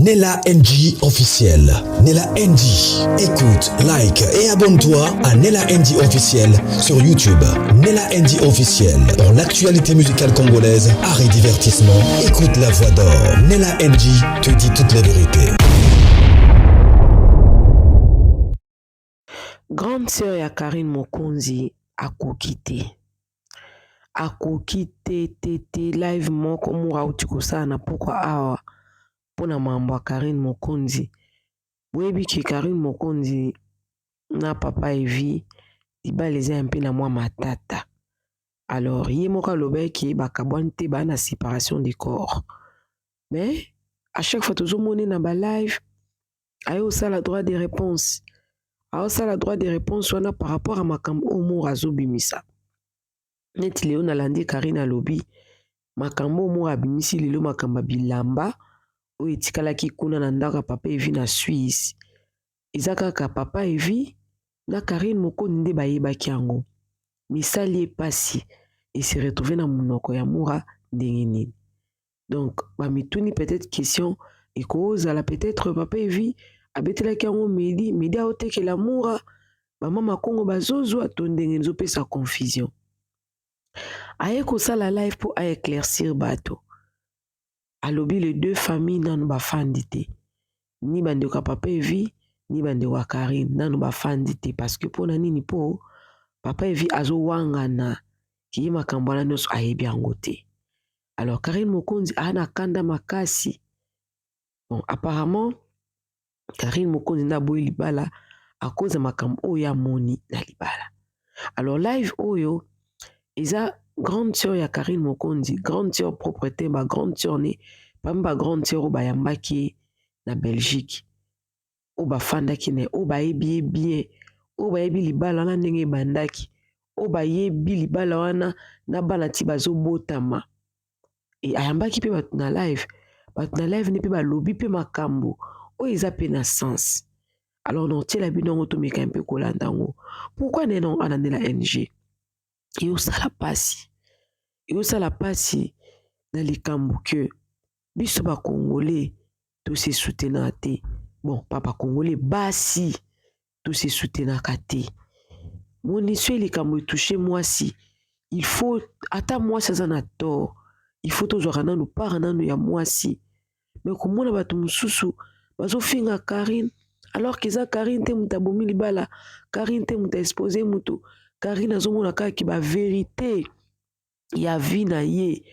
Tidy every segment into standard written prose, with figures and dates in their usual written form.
Nella NG officiel. Nella NG. Écoute, like et abonne-toi à Nella NG officiel sur YouTube. Nella NG officiel. Pour l'actualité musicale congolaise, art et divertissement, écoute la voix d'or. Nella NG te dit toutes les vérités. Grande sœur ya Karine Mokonzi akokite. Akokite tete live moko mura utikosana pourquoi awa pona mambo Karine Mokonzi. Webi ki Karine Mokonzi na papa Evi ibaleza un peu na moi matata. Alors yé moka lobeki bakabwante ba na séparation des corps. Mais à chaque fois toujours monné na ba live ayo ça la droit de réponse. Alors ça la droit de réponse wana par rapport à makambo omo azobimisa. Net leo na landi Karine lobi makambo omo abimisi lelo makamba bilamba o etikalaki kuna na ndaka papa Evi na Suisse. Ezaka ka papa Evi na Karine Mokonzi nde bayebaki yango. Misali epasi et se retrouver na munoko ya mura ndenge nini. Donc ba mituni peut-être question et cause la peut-être papa Evi abetelaki yango medi a otekela mura bamama Kongo bazozwa to ndenge nzopesa confusion. Aye kosala live pour éclaircir bato. Alobi les deux familles nanu bafandi te. Ni bande ka papa Evi ni bande wa Karine nanu bafandi te parce que pona nini po papa Evi azo wangana ki makambo na nyonso ayebi yango te. Alors Karine Mokonzi ana kanda makasi. Bon apparemment Karine Mokonzi na boyi libala à cause de makambo oya moni na libala. Alors live oyo eza grande sœur ya Karine Mokonzi, grande sœur propreté ba grande sœur ne pamba grande sœur ba yambaki na Belgique. O ba fandaki ne o ba yebi bien, o ba yebi libala na ndenge bandaki, o ba yebi libala wana na bana ti bazo botama. Et ayambaki pe bat na live ne pe ba lobi pe makambo o eza pe na sens. Alors non tela bino to meka un peu kolandango. Pourquoi ne non anane la NG? Yo sala pasi. Yo sala pasi na likambo que biso ba congolais to se soutenir te. Bon, papa congolais basi to se soutenir te. Mon histoire likambo touché moi si. Il faut ata moi ça na tort. Il faut toujours rana nous parana nous ya moi si. Mais comment na batu mususu bazo finga Karine alors que ça Karine te mutabomi libala, Karine te muta exposé mutu, Karine azomona ka ki ba vérité ya vie na ye,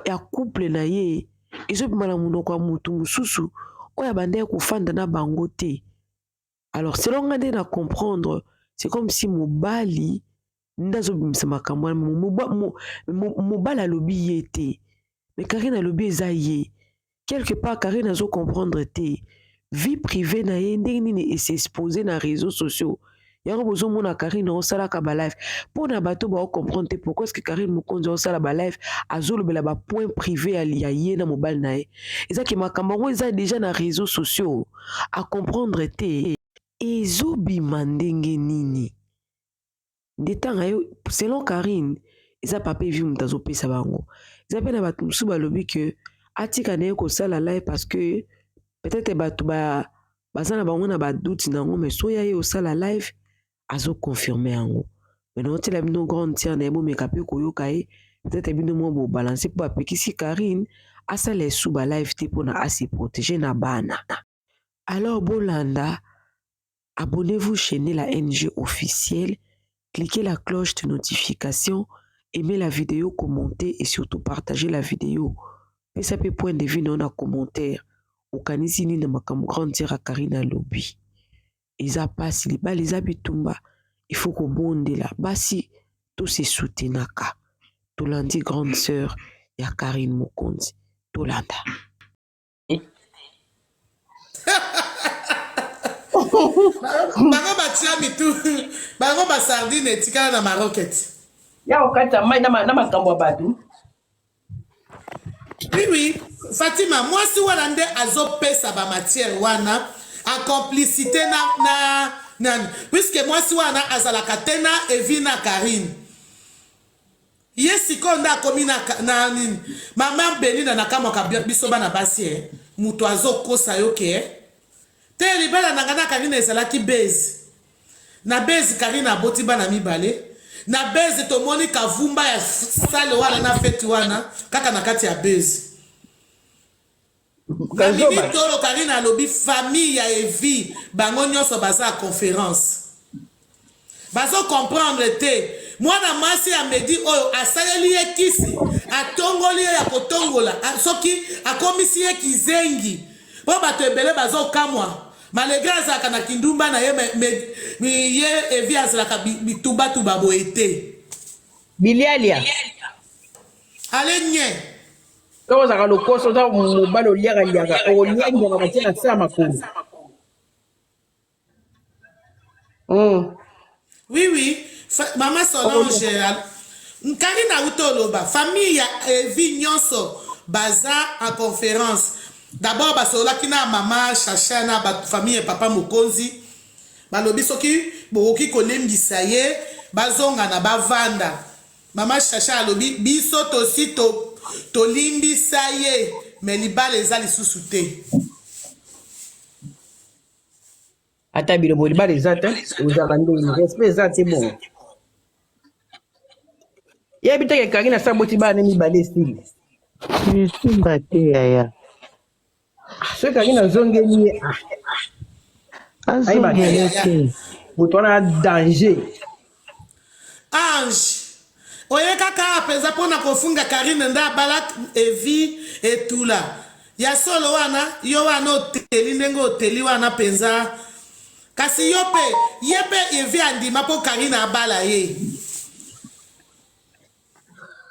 ya couple na ye, ezo bimana munoko mutu mususu oya bande ko fanda na bango te. Alors selon ngande na comprendre, c'est comme si mobali ndazo bimisa makambo mobala lobi yete. Mais Karine lobi eza ye. Quelque part Karine azo comprendre te. Vie privée na ye ndenge nini s'exposer na réseaux sociaux. Yango bozo mona Karine o sala ka ba live. Pona bato ba comprendre te pourquoi est-ce que Karine Mokonzi o sala ba live azolobela ba point privé ya ye na mobile na ye. Eza ki makambo ngo eza déjà na réseaux sociaux à comprendre te. Ezobima ndenge nini. Ndetanga yo selon Karine eza papa Evi mutazo pesa bango. Eza pe na bato musu balobi que atika na ye ko sala live parce que peut-être bato bazana bango na ba doute nango mais soya ye au sala live azo confirmer yango. Mais non tela bino grande sœur na ebo meka pe koyoka ye peut-être bino mo bo balancer pour apekisi Karine asa les sous ba live te pona asi protéger na bana. Alors bolanda, abonnez-vous chez la NG officielle, cliquez la cloche de notification, aimez la vidéo, commentez et surtout partagez la vidéo. Et ça peut point de vue dans un commentaire. Au kanisini na makambo grande sœur Karine lobi. Eza pasi liba les abitumba. Il faut qu'on bonde là. Basi tout se soutenaka. Tolandi grande sœur ya Karine Mokonzi. Tolanda. Bango batia mitu. Bango ba sardine etika na maroquette. Ya okata mai na makambo badu. Oui, Fatima, moi si wana nde azopesa ba matière wana en complicité na puisque moi si wana azalaka tena Evi na Karine. Yesi konda komi na nini. Maman Benina na kama ka biso bana basi moto azokosa yo ke te libala na nga na Karine ezalaki base na base Karine aboti bana mibale na base tomoni kavumba ya sale wana na feti wana kaka na kati ya base na mini tolo Karine alobi famille ya Evi bango nyonso baza ya conférence bazo comprendre te mwana mwasi amedi oyo asaleli ye kisi atongoli ye ya kotongola soki akomisi ye kizengi po bato ebele bazokamwa malgré azalaka na kindumba na ye ye Evi azalaka bitubatuba boye te bilialia ale nye kama zaka lokoso za mobali oliaka olianga batie na se ya makolo oui mama Solange nkari na utoloba famille ya Evi nyonso baza en conférence d'abord basolaki na mama Chacha na ba famille papa Mokonzi balobi soki bokoki kolembisa ye bazonga na bavanda mama Chacha alobi biso tosi tolimbisa ye me libala eza lisusu te ata bilombo libala eza te ozaka ndeni respect eza te bon yebi teke Karine asaboti bana mibale esili esimba te yaya soki Karine azongeli ye azongele te moto wana danger ange oye kaka apeza mpona kofunga Karine nde abala Evi etula ya solo wana yo wana oteli ndenge oteli wana penza kasi yo pe ye pe Evi andima mpo Karine abala ye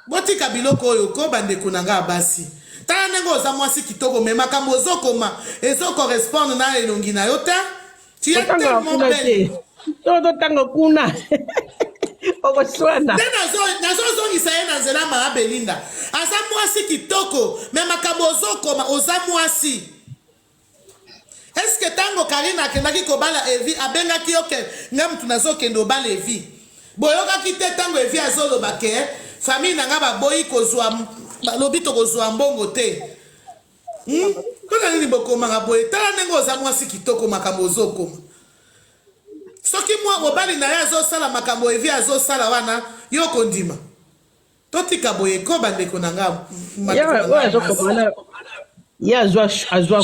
botika biloko oyo ko bandeko na nga basi tala ndenge oza mwasi kitoko me makambo ozokoma ezokorespondre na elongi na yo te tu es tellement belle totanga kuna okoswana nde nazozongisa ye na nzela maa Belinda aza mwasi kitoko me makambo ozokoma oza mwasi eske ntango Karine akendaki kobala Evi abengaki yo ke nga mutu nazokende obala Evi boyokaki te ntango Evi azoloba ke famille na nga baboyi kozwa balobi tokozwa mbongo te mpona nini bokomaka boye tala ndenge oza mwasi kitoko makambo ozokoma soki mobali na ye azosala makambo Evi azosala wana yo kondima totika boye ko bandeko na nga ye azwa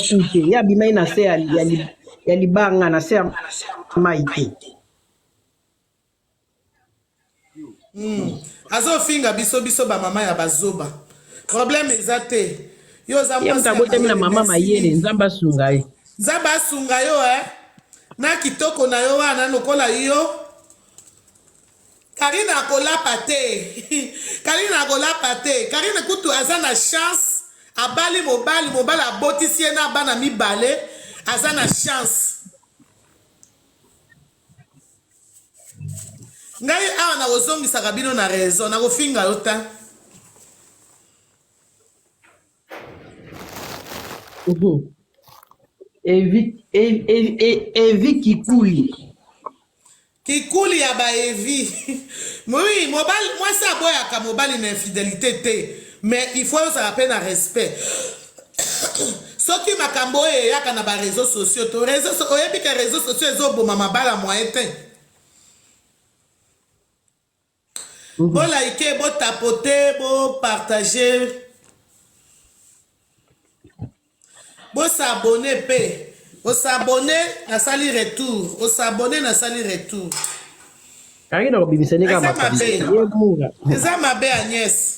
kute ye abimai na se ya libanga na se ya mai te azofinga biso bamama ya bazoba problème eza te yo oza ye moto abotami na mama mayele nzambe asunga ye nzambe asunga yo na kitoko na yo wana lokola yo Karine akolapa te Karine akolapa te Karine kutu aza na chance abali mobali abotisi ye na bana mibale aza na chance ngai awa nakozongisaka bino na raison nakofinga yo ta Evi kikuli ya baevi oui mwasi aboyaka mobali na infidélité te mais il faut ozala mpe na respect soki makambo oyo eyaka na bareseau sociaux to oyebi ke réseau sociaux ezoboma mabala moye te bolaike botapote bopartage bosabone mpe osabone nasali retour osabone nasali retour Karine akobimisa ndenge eza mabe Agnès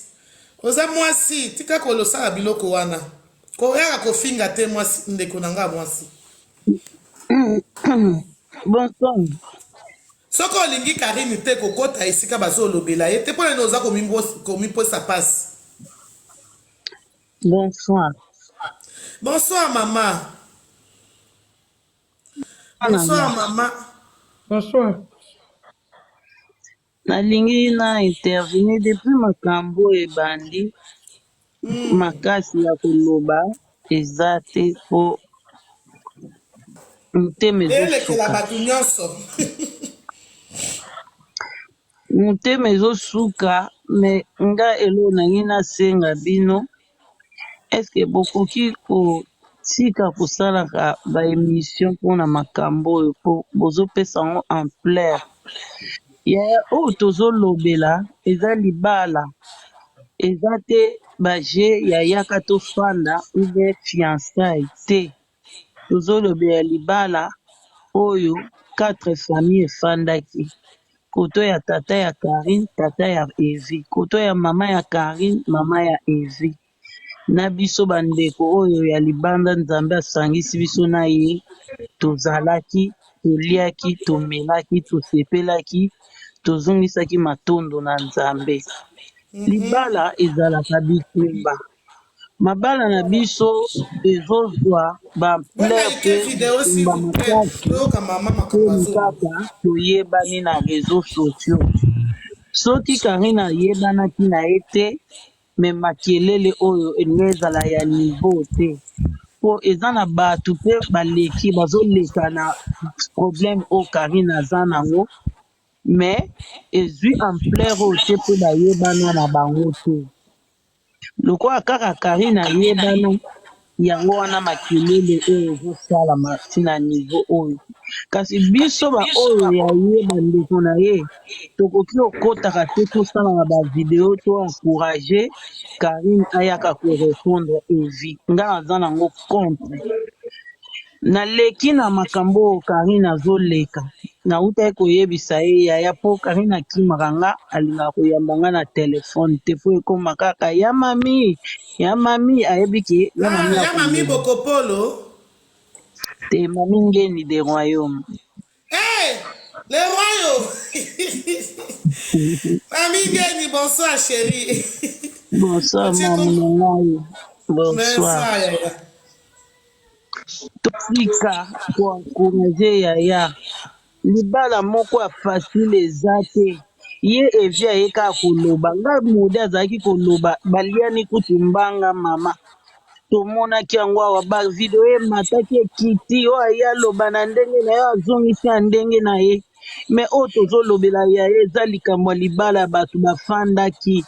oza mwasi tika kolosala biloko wana koyaka kofinga te mwasi ndeko na nga mwasi Bonsoir. soki olingi Karine te kokota esika bazolobela ye te mpona nini oza komiposa pasi Bonsoir. bonsoir mama bonsoir mama bonsoir Nalingi na intervenir depuis makambo ebandi makasi ya koloba eza te po motema elekela ezosuka. bato nyonso Motema ezosuka me nga elo nangi nasenga bino eske bokoki tika kosalaka baémission mpona makambo oyo po bozopesa yango ampleur. Yaya oyo tozolobela eza libala, eza te baje yayaka tofanda ubien fiançaille te. Tozolobela libala oyo 4 famille efandaki. Koto ya tata ya Karine, tata ya Evi. Koto ya mama ya Karine, mama ya Evi. Na biso bandeko oyo ya libanda Nzambe asangisi biso na ye, tozalaki, toliaki, tomelaki, tosepelaki, tozongisaki matondo na Nzambe. Libala ezalaka bitumba. Mabala na biso ezozwa bampleur Like pe vidéo s'il bitumba vous plaît. makasi Yoka mama poni makambazo. kaka toyebani na réseaux sociaux. Soki Karine ayebanaki na ye te, me makelele oyo elingi ezala ya niveau te. Po eza na bato mpe baleki bazoleka na problème oyo Karine aza nango, me ezwi ampleur oyo te mpo bayebana na bango te. Lokola kaka Karine ayebana, yango wana makelele oyo ezosalama ntina niveau oyo. Kasi biso baoyo yayeba ndeko na ye tokoki okotaka te tosala na bavideo to encourage Karine ayaka korépondre Evi. Nga naza nango contre. Naleki na makambo oyo Karine azoleka, nautaki koyebisa ye yaya mpo Karine akimaka nga alingaka koyamba nga na telefone te po ekoma kaka ya mami ayebi ke ya mami Ah, ya mami akoloba Bokopolo. te mami ngeni de royaume. Hey, le royaume. Mami Ngeni, bonsoir chérie. Bonsoir Otie mamu kom- na ngai, bonsoir. Bonsoir yaya. Tosika koencourage yaya, libala moko ya facile eza te. Ye Evi ayeka koloba nga mode azalaki koloba baliani kutu mbanga mama, tomonaki yango awa bavideo emataki ekiti oyo aye aloba na ndenge na ye azongisi ya ndenge na ye. Me oyo tozolobela yaya eza likambo ya libala ya bato bafandaki.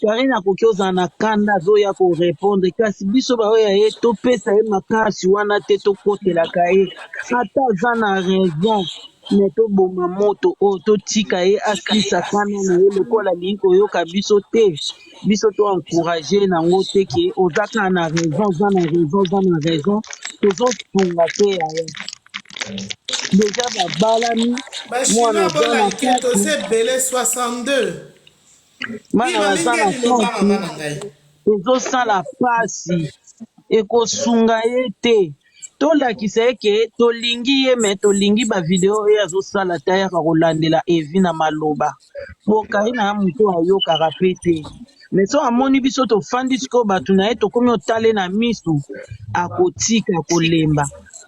Karine akoki ozala na kanda azoya korépondre, kasi biso baoyo ye topesa ye makasi wana te, tokotelaka ye ata aza na raison, me toboma moto oyo totika ye asilisa kanda na ye lokola alingi koyoka biso te. Biso to encourage nango te ke oza kaka na raison, oza na raison, oza na raison, tozosunga te yaya. Deja babalami, mwana Bachinois aza na bolaike kati, toze belé 62. Oui, mwana mami baza na Ngeni loba kati, mama na ngai. ezosala pasi, ekosunga ye te. Tolakisa ye ke tolingi ye, me tolingi bavideo oyo azosala te ayaka kolandela Evi na maloba po Karine ya moto ayokaka pe te. Me so amoni biso tofandi sikoyo bato na ye tokomi otale na miso, akotika kolemba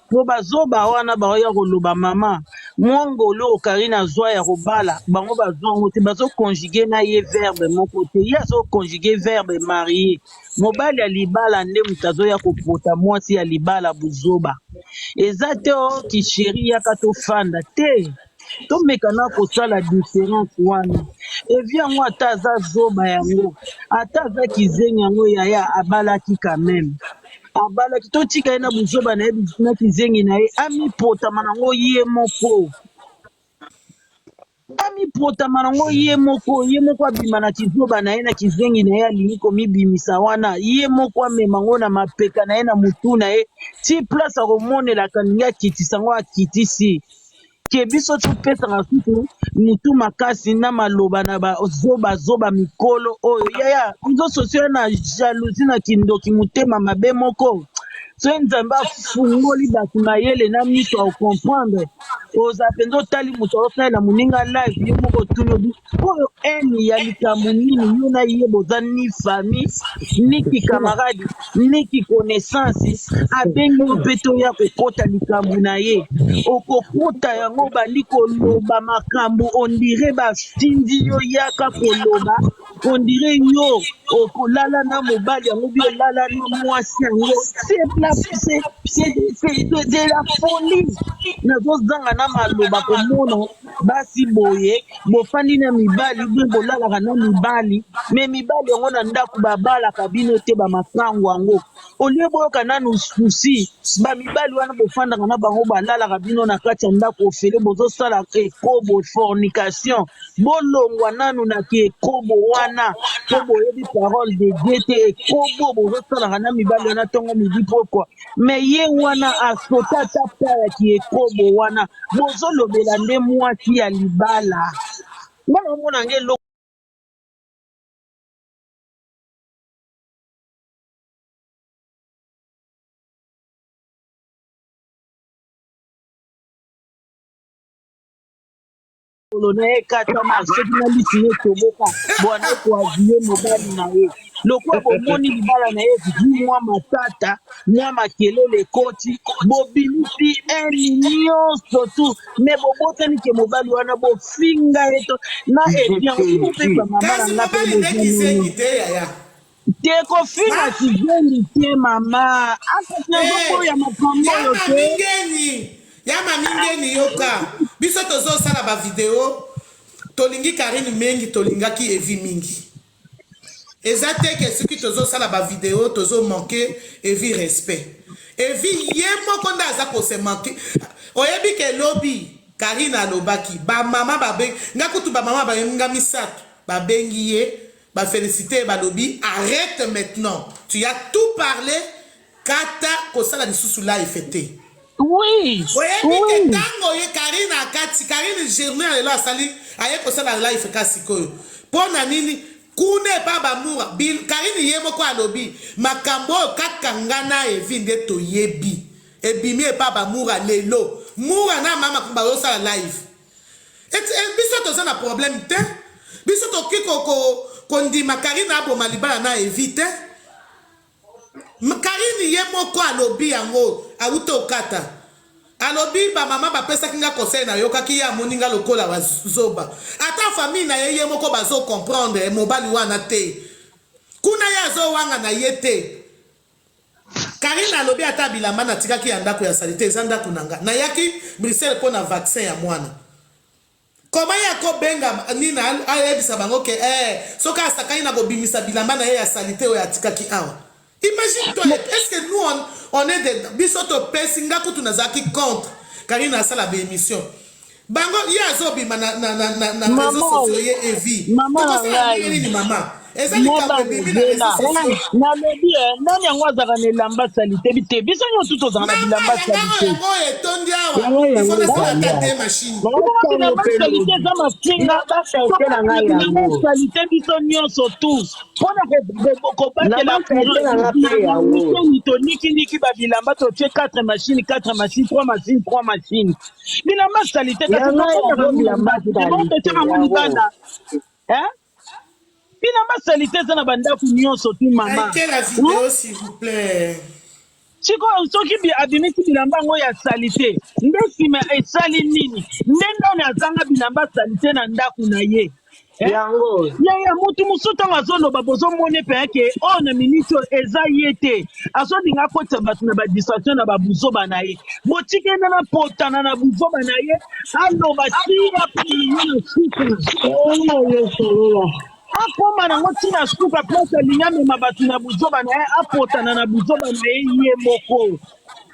po bazoba wana baoya koloba mama mwongolo oyo Karine azwa ya kobala bango bazwa yango te, bazokonjuge na ye verbe moko te, ye azokonjuge verbe marie. Mobali ya libala nde moto azoya kopota mwasi ya libala buzoba. Eza te o kisheri yaka tofanda te, tomeka na kosala différence wana. Evi yango ata aza zoba yango, ata aza kizengi yango yaya abalaki quand même, abalaki totika ye na buzoba na ye na kizengi na ye amipotama nango ye moko, amipotama nango ye moko abima na kizoba na ye na kizengi na ye alingi komibimisa wana, ye moko amema ngo na mapeka na ye na mutu na ye ti place akomonelaka alingi akitisa ngo akitisi. Ke biso topesaka susu mutu makasi na maloba na bazoba mikolo oyo yaya nzoso sio na jalousie na kindoki motema mabe moko. Soki Nzambe afungoli bato mayele na miso akomprendre, oza mpenza otali moto aosalela moninga live ye moko otuni obi oyo eni ya likambo nini yo na ye boza ni famille ni kikamaradi ni kikonaissance, abengi yo mpe toya kokota likambo na ye, okokota yango bandi koloba makambo ondire bafindi yo yaka koloba, ondire yo okolala na mobali yango bi olala na mwasi yango, c'est de la folie. Nazozanga na maloba komona basi boye bofandi na mibali ube bolalaka na mibali me mibali yango na ndako babalaka bino te bamakango yango olie boyoka nanu susi bamibali wana bofandaka na bango balalaka bino na kati ya ndako ofele bozosala ekobo fornication bolongwa nanu na ki ekobo wana po boyebi parole de Dieu te ekobo bozosalaka na mibali wana ntongo midi pokwa me ye wana asota ata pa ya ki ekobo wana bozolobela nde mwasi ya libala nga namona nge eloko na ye katana soki na lisi ye toboka bwana koazie mobali na ye lokwa bomoni libala na ye vi mwa matata mwa makelele ekoti bobilisi eni nyonso tu me bobotani ke mobali wana bofinga ye to na ebiango bino mpe bamama na kasi nga mpe mobali nde kizengi bozanini te yaya te kofinga kizendi te mama akasi nazoboya makambo oyo yama te mingeni yama mingeni yoka biso tozosala bavideo tolingi Karine mingi tolingaki Evi mingi eza te ke soki tozosala bavideo tozomanke Evi respect Evi ye moko nde aza kose manke oyebi ke lobi Karine alobaki bamama babengi nga kutu bamama babenga misato babengi ye bafélicité balobi arrête maintenant tu as tout parlé kata kosala lisusu la efete oui oyebi ke ntango ye Karine akati Karine journée lelo asali aye kosala life kasi koyo mpo na nini kuna epa bamura Karine ye moko alobi makambo oyo kaka nga na Evi nde toyebi ebimi epa bamura lelo mura na mama bazosala live biso toza na problème te biso toki kondima Karine aboma libala na Evi te Karine ye moko alobi yango awuta okata alobi bamama bapesaki nga conseil na yokaki ye amoni nga lokola bazoba ata famille na ye moko bazokomprendre mobali wana te kuna ye azowanga na ye te Karine alobi ata bilamba natikaki ya ndako ya salite eza ndako na nga nayaki Bruxelles mpo na vaccin ya mwana koma ye akobenga nini ayebisa bango ke soki asakani na kobimisa bilamba na ye ya salite oyo atikaki awa. Imagine-toi, est-ce que nous, on est des... Bisoto pesinga kutu nazaki contre Karine asala ba émission. Bango ya zobi na réseaux sociaux ye Evi. Maman ngai. Maman. Ezali ka bibi na réseaux sociaux. Na lobi nani yango azaka na lamba salite bite. Biso nyo tuto zaka na bilamba salite. Yango etondi awa. Il faut na tata machine. Bilamba salite za mafinga ba salite na ngai yango. Salite biso nyonso tu. Pona ko batela ko niki ba bilamba to tie 4 machines 3 machines. Bilamba salite kasi ko bilamba salite. Hein? Bilamba salite za na bandako nyonso tu mama. Likez la vidéo s'il vous plaît. Siko soki bi abimisi bilamba ngo ya salite. Nde sima esali nini? Nde ndone azanga bilamba salite na ndako na ye. Yango. Ya mutu musuta ngazoloba bozomone pe ke on minute eza yete. Azolinga kota batu na ba distraction na ba buzoba na ye. Botike na potana na buzoba na ye. Alo ba tira pe na suka. Oh yeso. Akoma na ngoti na suka place linyame mabatu na buzoba na ye apotana na buzoba na ye moko.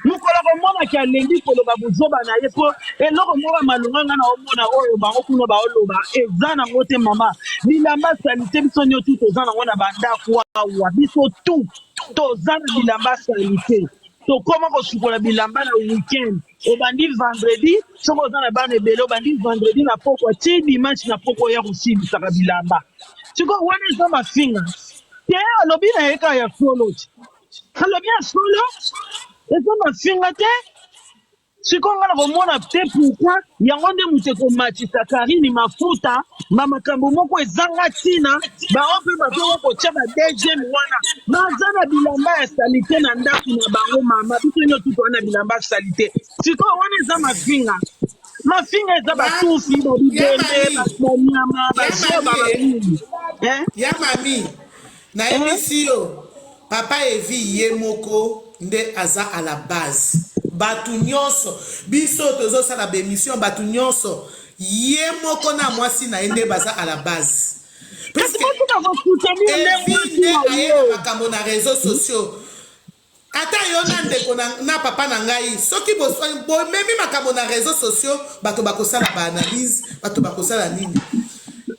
Mukola ko mona ki alendi koloba buzoba na ye po eloko moko malunga nga na omona oyo bango kuno ba oloba eza na ngote mama bilamba salite biso nyoto tozana ngona banda kwa biso tout tozana bilamba salite to koma ko sukola bilamba na weekend obandi vendredi soko ozana bana ebele obandi vendredi na poko ti dimanche na poko ya kusibisaka bilamba siko wana eza mafinga te alobi na ye ka ya solo alobi ya solo eza mafinga te sikonga na komona te pourquoi yango nde moto ekomatisa Karine mafuta makambo moko ezanga ntina bango mpe bazongo kotia ba deuxième wana baza na bilamba ya salite na ndako na bango mama biso nyo tuto wana bilamba salite sikoyo wana eza mafinga eza batufi babibende banyama basoba banini ya mami nayebisi yo papa Evi ye moko nde aza à la base batu nyonso biso tozosala ba émission batu nyonso ye moko na mwasi na ye nde baza à la base Kasi moi tu vas soutenir les evi nde aye na makambo na réseaux sociaux ata yo na ndeko na papa na ngai soki bomemi makambo na réseaux sociaux bato bakosala baanalyse bato bakosala nini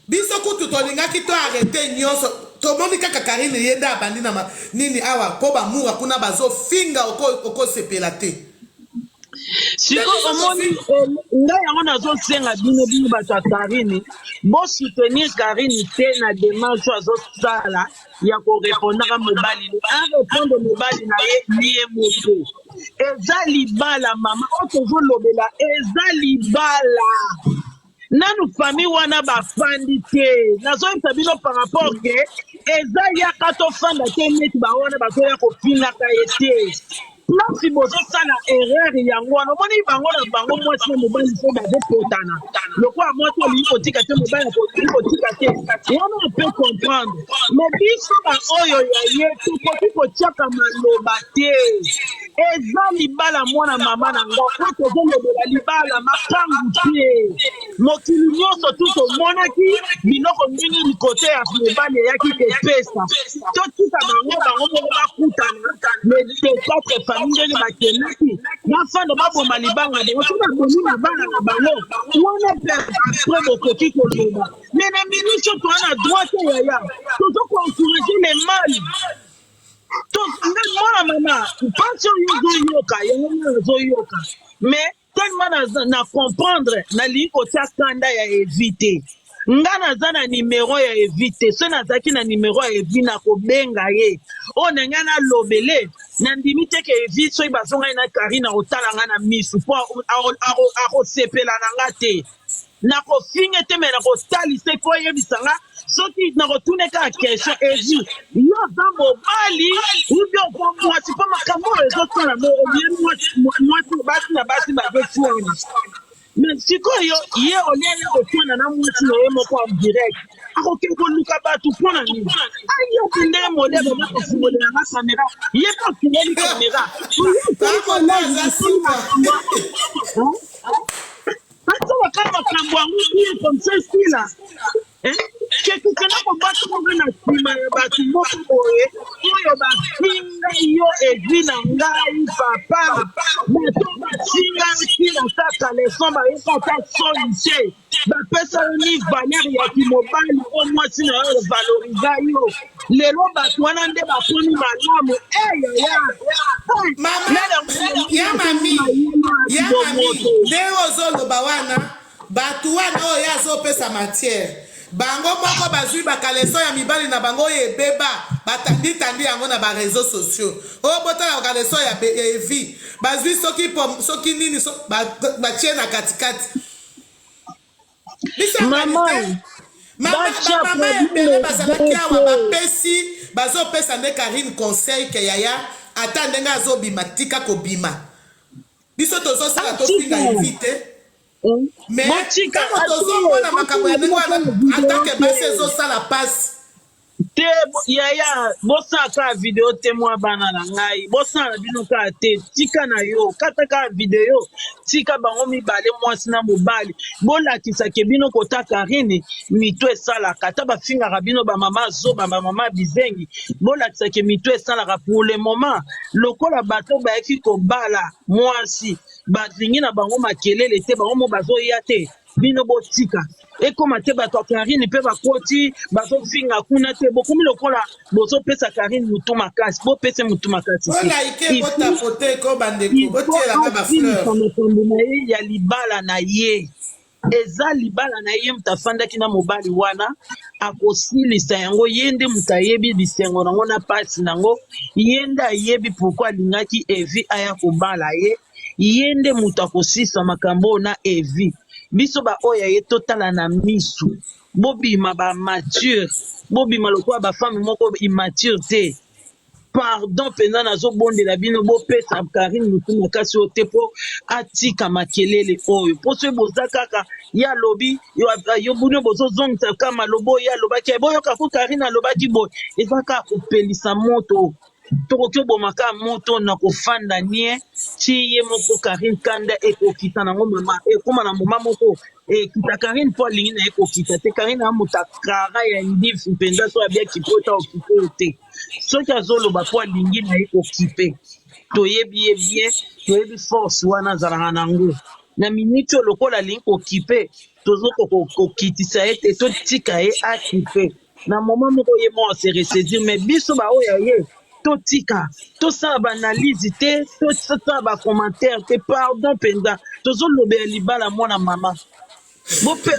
biso kutu tolingaki to arrete nyonso tomoni kaka Karine ye nde abandi na nini awa mpo bamura kuna bazofinga okosepela te siko omoni ngai yango nazosenga bino bato ya Karine bosoutenir Karine te na démarche azosala ya korépondaka mobali arépondre mobali na ye moko eza libala mama oyo tozolobela eza libala nanu famille wana bafandi te nazoyebisa bino par rapport ke eza yaka tofanda te neti bawana bazoya kofingaka ye te place bozosala erreur yango wana omoni bango na bango mwasi na mobali so bazopotana lokola mwasi olingi kotika te mobali akolingi kotika te wana ape comprendre mais biso baoyo ya ye tokoki kotiaka maloba te eza libala mwana mama na ngo oyo tozolobela libala makangu te mokili nyonso tu tomonaki biloko mingi likote ya mobali eyaki kopesa totika bango moko bakutana mais peut-être famille ndenge bakendaki bafanda baboma libanga bango so babomi na bana na bango wana apres bokoki koloba mais na minute oyo toza na droite yaya tozokoencourage le mal mwana mama mpasi oyo ozoyoka yango nga azoyoka mais tellement na comprendre nalingi kotia kanda ya évite nga naza na nimero ya évite so nazalaki na nimero ya evi nakobenga ye oyo na ngai nalobele nandimi te ke evi soki bazongai na Karine akotala nga na misu mpo akosepela na nga te nakofinga te me nakotalisa mpo oyebisa nga soki nakotune kaka question evi yo aza mobali ubi oko mwasi mpo makambo oyo ezosala oyebi mwasi basi na basi bazotuana mais sikoyo ye oliele kotwana na mwasi na ye moko en direct akoki koluka bato mpo na nini ayoki ndenge modele baza kofungolela nga kamera ye mpe afungoli kamera azoba kaka makambo yango bien comme ça stila kekokenda kobatanga na nsima ya bato moko boye oyo bafinga yo evi na ngai papa bato bafingaki na kaka leson bayeka ta soni te bapesa yo ni valere ya kimobali o mwasi na yo valoriza yo lelo bato wana nde baponi malamu ya mami nde ozoloba wana bato wana oyo azopesa matière bango moko bazwi bakaleso ya mibali na bango oyo ebeba batandi yango na bareseau sociaux oyo botala bakaleso ya evi bazwi soki nini batie na katikati mama ebele bazalaki awa bapesi bazopesa nde Karine conseil ke yaya ata ndenge azobima tika kobima biso tozosala tofinga evi te mais kaka tozomona makambo ya ndenge wana atake basi ezosala pasi te yaya bosala kaka video te mwa bana na ngai bosala bino kaka te tika na yo kata kaka video tika bango mibale mwasi na mobali bolakisake bino kota Karine mito esalaka ata bafingaka bino bamama zoba bamama bizengi bolakisake mito esalaka pour le moment lokola bato bayaki kobala mwasi bazingi na bango makelele te bango mo bazoya te bino botika ekoma te bato ya Karine mpe bakoti bazofinga kuna te bokomi lokola bozopesa Karine mutu makasi bopese mutu makasi makambo na ye ya libala na ye eza libala na ye mutu afandaki na mobali wana akosilisa yango ye nde mutu ayebi bisengo nango na pasi nango ye nde ayebi pourkui alingaki evi aya kobala ye nde mutu akosisa makambo na evi biso baoyo ye totala na misu bobima bamature bobima lokola bafame moko immature te pardon mpenza nazobondela bino bopesa Karine mutu makasi oyo te mpo atika makelele oyo mpo soki boza kaka ye alobi yo bino bozozongisa kaka maloba oyo ye alobaki boyoka ko Karine alobaki boye eza kaka kopelisa moto tokoki obomaka moto na kofanda nie ti ye moko Karine Kanda ekokita nango mama ekóma na moma moko ekita Karine mpo alingi na ye kokita te. Karine amoto akara ya ndifu mpenza so abiaki mpo ta okipe ye te soki azoloba mpo alingi na ye kokipe toyebi ye bien toyebi force wana azalaka nango na miniti oyo lokola alingi kokipe tozokokitisa ye te totika ye akipe na moma moko ye mo ase ressaisir mais biso baoyo ye totika tosala baanalyse te tosala bacommentaire te pardon mpenza tozolobela libala mwana mama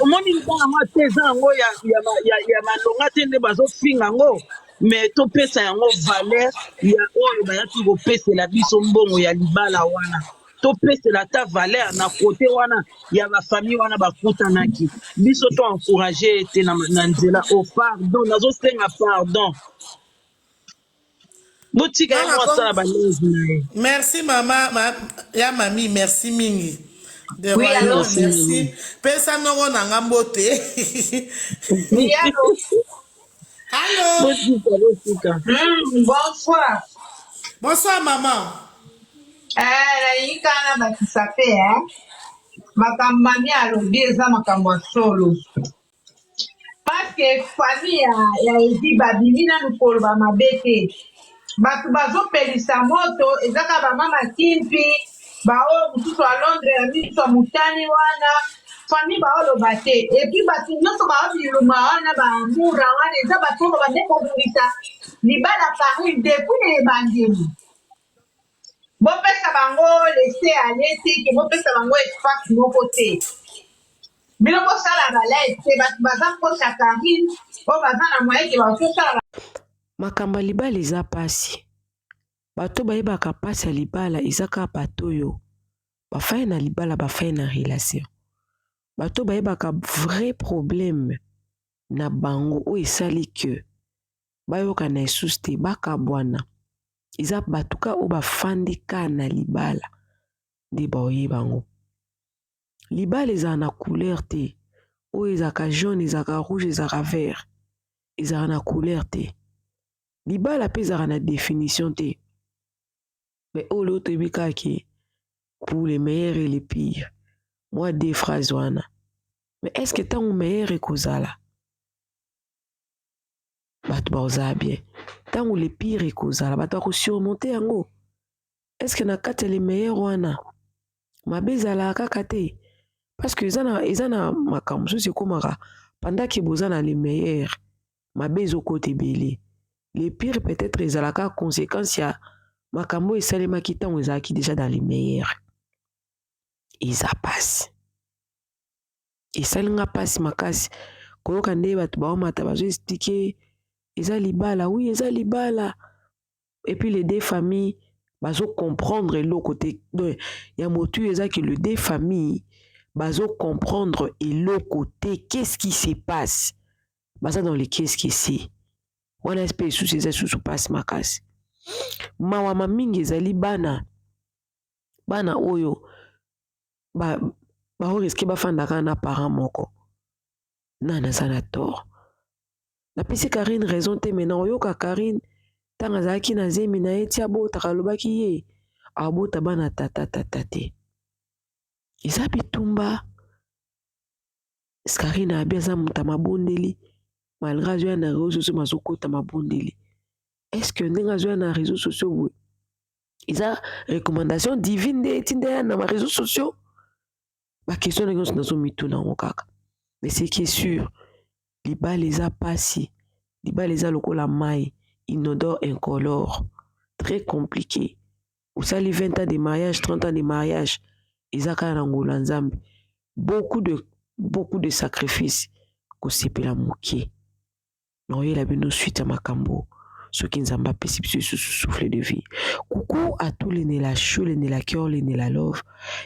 omoni libala yango te eza yango ya malonga te nde bazofinga yango mais topesa yango valeur ya oyo bayaki kopesela biso mbongo ya libala wana topesela ata valeur na kote wana ya bafamille wana bakutanaki biso to encourage ete na nzela o pardon nazosenga pardon botika ye mo asala balezi na ye. Merci mama ya mami, merci mingi. De Oui, royaume, allô? merci. Pesa nongo na ngambote. Oui, allô? Allô? botika Bonsoir. Bonsoir maman. nalingi kaka na bakisa pe makambo mami alobi eza makambo ya solo parceke famille ya edi babimi nanu koloba mabe te bato bazopelisa moto eza kaka bamama kimpi baoyo mosusu ya londres ya miso ya motani wana famille baoloba te epui bato nyonso baobiluma wana bamura wana eza bato oyo bande kobulisa libala Karine depuis na ebandeli bopesa bango lese ale te ke bopesa bango espace moko te bino bosala balai te bato baza mposa Karine oyo baza na moye ke bazosala makambo ya libala eza pasi bato bayebaka pasi ya libala eza kaka bato oyo bafai na libala bafai na relation bato bayebaka vrai problème na bango oyo esali ke bayoka na esusu te bakabwana eza bato ka oyo bafandi ka na libala nde baoyeba bango libala ezala na couleur te oyo ezalaka jaune ezalaka rouge ezalaka vert ezalaka na couleur te libala mpe ezalaka na définition te mais oyo leo toyebi kaka ke pour le meilleur et le pire moi deux phrases wana mais est ce que ntango meilleur ekozala bato bakozala bien ntango le pire ekozala bato bakosurmonte yango est ce que na kati ya le meilleur wana mabe ezalaka kaka te parce que eza na makambo mosusu ekomaka pendant boza na le meilleur mabe ezokota ebele le pire peut-être ezalaka conséquence ya makambo esalemaki ntango ezalaki déjà dans le meilleur eza pasi esalinga pasi makasi koyoka nde bato baomata bazoexplike eza libala oui eza libala et puis les deux familles bazocomprendre eloko te ya motu ezaki le deux familles bazocomprendre eloko te qu'est-ce qui se passe baza dans le qu'est-ce qui se wana espe esusu eza susu pasi makasi mawama mingi ezali bana oyo baoriske bafandaka na parent moko nana aza na tort napesi Karine raison te mena oyoka Karine ntango azalaki na zemi na ye ti abotaka alobaki ye abota bana tata te eza bitumba Karine abi aza moto mabondeli malgré azoya na réseaux sociaux mazokota mabondeli est-ce que ndenge azoya na réseaux sociaux boye eza recommandation divine nde eti nde ya na baréseaux sociaux bakestion ndenge nyonso nazomituna yango kaka mais ce qui est sûr libala eza pasi libala eza lokola mai inodore incolore très compliqué osali 20 ans de mariage 30 ans de mariage eza kaka na ngolo nzambe beaucoup de sacrifices kosepela moke na oyela bino suite ya makambo soki nzambe apesi biso lisusu souffle de vie. Coucou à tous les nés la chou, les nés la cœur, les nés la love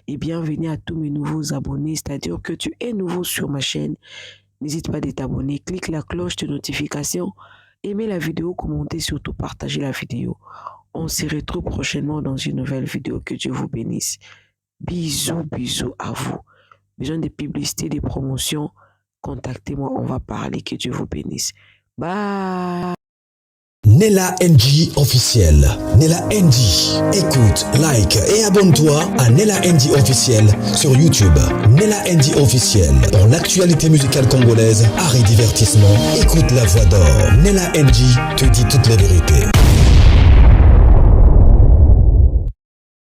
et bienvenue à tous mes nouveaux abonnés, c'est-à-dire que tu es nouveau sur ma chaîne. N'hésite pas à t'abonner, clique la cloche de notification, aimez la vidéo, commentez, surtout partagez la vidéo. On se retrouve prochainement dans une nouvelle vidéo. Que Dieu vous bénisse. Bisous, bisous à vous. Besoin de publicité, de promotion, contactez-moi, on va parler. Que Dieu vous bénisse. Bye. Nella NG officiel. Nella NG. Écoute, like et abonne-toi à Nella NG officiel sur YouTube. Nella NG officiel. Pour l'actualité musicale congolaise, art et divertissement, écoute la voix d'or. Nella NG te dit toutes les vérités.